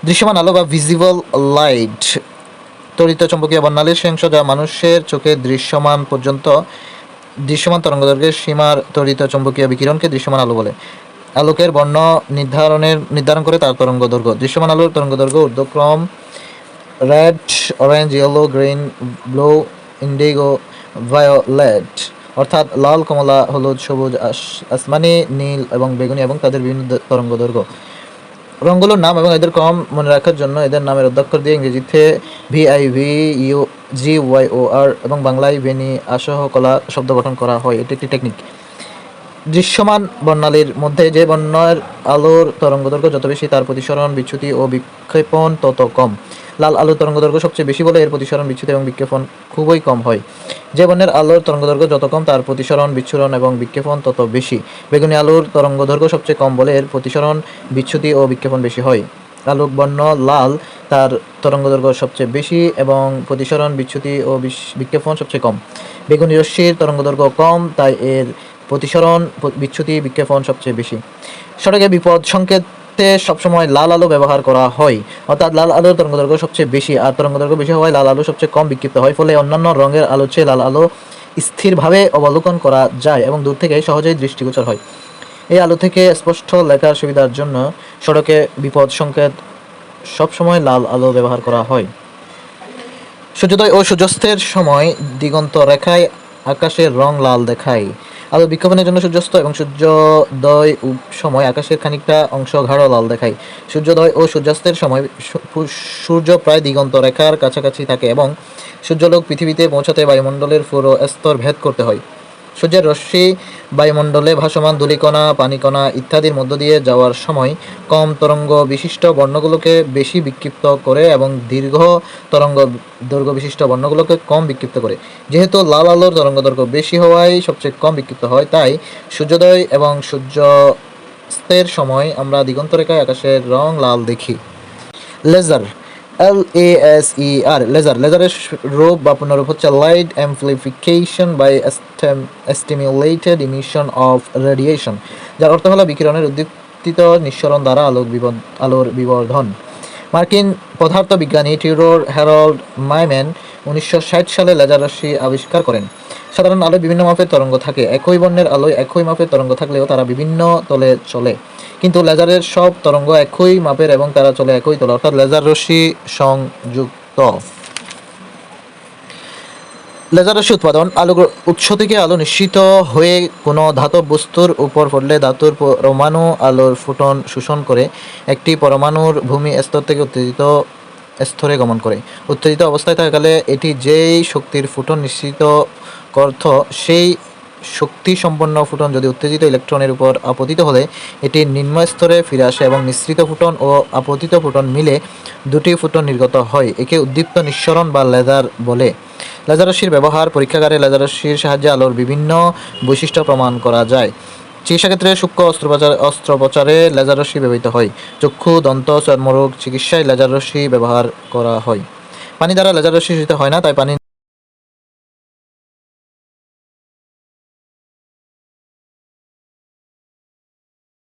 দৃশ্যমান আলো বা ভিজিবল লাইট তড়িৎ চৌম্বকীয় বর্ণালীর সেই অংশ যা মানুষের চোখে দৃশ্যমান তরঙ্গদৈর্ঘ্যের সীমার তড়িৎ চৌম্বকীয় বিকিরণকে দৃশ্যমান আলো বলে। আলোকের বর্ণ নির্ধারণ করে তার তরঙ্গদৈর্ঘ্য। দৃশ্যমান আলোর তরঙ্গদৈর্ঘ্য ঊর্ধ্বক্রম red, orange, yellow, green, blue, indigo, violet অর্থাৎ লাল, কমলা, হলুদ, সবুজ, আসমানি, নীল এবং বেগুনি এবং তাদের বিভিন্ন তরঙ্গদৈর্ঘ্য। রঙগুলোর নাম এবং এদের ক্রম মনে রাখার জন্য এদের নামের অধ্যক্ষর দিয়ে ইংরেজিতে VIVUGYOR এবং বাংলায় ভেনি আসহ কলা শব্দ গঠন করা হয়। এটি একটি টেকনিক। দৃশ্যমান বর্ণালীর মধ্যে যে বর্ণের আলোর তরঙ্গদৈর্ঘ্য যত বেশি তার প্রতিসরণ, বিচ্যুতি ও বিক্ষেপণ তত কম। লাল আলোর তরঙ্গদৈর্ঘ্য সবচেয়ে বেশি বলে এর প্রতিসরণ, বিচ্যুতি এবং বিক্ষেপণ খুবই কম হয়। যে বর্ণের আলোর তরঙ্গদৈর্ঘ্য যত কম তার প্রতিসরণ, বিচ্ছুরণ এবং বিক্ষেপণ তত বেশি। বেগুনি আলোর তরঙ্গদৈর্ঘ্য সবচেয়ে কম বলে এর প্রতিসরণ, বিচ্যুতি ও বিক্ষেপণ বেশি হয়। আলোক বর্ণ লাল, তার তরঙ্গদৈর্ঘ্য সবচেয়ে বেশি এবং প্রতিসরণ, বিচ্যুতি ও বিক্ষেপণ সবচেয়ে কম। বেগুনি রশ্মির তরঙ্গদৈর্ঘ্য কম, তাই এর প্রতিসরণ, বিচ্যুতি, বিক্ষেপণ সবচেয়ে বেশি। সড়কে বিপদ সংকেতে সবসময় লাল আলো ব্যবহার করা হয়, অর্থাৎ লাল আলোর তরঙ্গদৈর্ঘ্য সবচেয়ে বেশি আর তরঙ্গদৈর্ঘ্য বেশি হওয়ায় লাল আলো সবচেয়ে কম বিক্ষিপ্ত হয়, ফলে অন্যান্য রঙের আলোর চেয়ে লাল আলো স্থিরভাবে অবলোকন করা যায় এবং দূর থেকে সহজেই দৃষ্টিগোচর হয়। এই আলো থেকে স্পষ্ট লেখার সুবিধার জন্য সড়কে বিপদ সংকেত সবসময় লাল আলো ব্যবহার করা হয়। সূর্যোদয় ও সূর্যাস্তের সময় দিগন্ত রেখায় আকাশের রং লাল দেখায়। আলো বিক্ষেপণের জন্য সূর্যাস্ত এবং সূর্যোদয় সময় আকাশের খানিকটা অংশ গাঢ় লাল দেখায়। সূর্যোদয় ও সূর্যাস্তের সময় সূর্য প্রায় দিগন্ত রেখার কাছাকাছি থাকে এবং সূর্যালোক পৃথিবীতে পৌঁছাতে বায়ুমণ্ডলের পুরো স্তর ভেদ করতে হয়। সূর্যের রশ্মি বায়ুমণ্ডলে ভাসমান ধূলিকণা, পানিকণা ইত্যাদির মধ্য দিয়ে যাওয়ার সময় কম তরঙ্গ বিশিষ্ট বর্ণগুলোকে বেশি বিক্ষিপ্ত করে এবং দীর্ঘ তরঙ্গ দৈর্ঘ্য বিশিষ্ট বর্ণগুলোকে কম বিক্ষিপ্ত করে। যেহেতু লাল আলোর তরঙ্গদৈর্ঘ্য বেশি হওয়ায় সবচেয়ে কম বিক্ষিপ্ত হয়, তাই সূর্যোদয় এবং সূর্যাস্তের সময় আমরা দিগন্তরেখায় আকাশের রং লাল দেখি। লেজার, LASER, লেজারের রূপ বা পূর্ণরূপ হচ্ছে light amplification by stimulated emission of radiation, যার অর্থ হলো বিকিরণের উদ্দীপিত নিঃসরণ দ্বারা আলোর বিবর্ধন। মার্কিন পদার্থবিজ্ঞানী থিওডোর হ্যারল্ড মাইম্যান 1960 সালে লেজার রশ্মি আবিষ্কার করেন। সাধারণ আলোয় বিভিন্ন মাপের তরঙ্গ থাকে। একই বর্ণের আলোয় একই মাপের তরঙ্গ থাকলেও তারা বিভিন্ন তলে চলে, কিন্তু লেজারের সব তরঙ্গ একই মাপের এবং তারা চলে একই তলে, অর্থাৎ লেজার রশ্মি সংযুক্ত। লেজার রশ্মি উৎপাদন, আলোর উৎস থেকে আলো নিঃসৃত হয়ে কোনো ধাতব বস্তুর উপর পড়লে ধাতুর পরমাণু আলোর ফোটন শোষণ করে একটি পরমাণুর ভূমি স্তর থেকে উত্তেজিত স্তরে গমন করে। উত্তেজিত অবস্থায় থাকাকালে এটি যেই শক্তির ফোটন নিঃসৃত করত, সেই শক্তিসম্পন্ন ফোটন যদি উত্তেজিত ইলেকট্রনের উপর আপতিত হলে এটি নিম্ন স্তরে ফিরে আসে এবং নিঃসৃত ফোটন ও আপতিত ফোটন মিলে দুটি ফোটন নির্গত হয়। একে উদ্দীপ্ত নিঃসরণ বা লেজার বলে। লেজার রশ্মির ব্যবহার, পরীক্ষাগারে লেজার রশ্মির সাহায্যে আলোর বিভিন্ন বৈশিষ্ট্য প্রমাণ করা যায়। চিকিৎসা ক্ষেত্রে সূক্ষ্ম অস্ত্রোপচারে লেজার রশ্মি ব্যবহৃত হয়। চক্ষু, দন্ত, চর্মরোগ চিকিৎসায় লেজার রশ্মি ব্যবহার করা হয়। পানি দ্বারা লেজার রশ্মি শোষিত হয় না, তাই পানি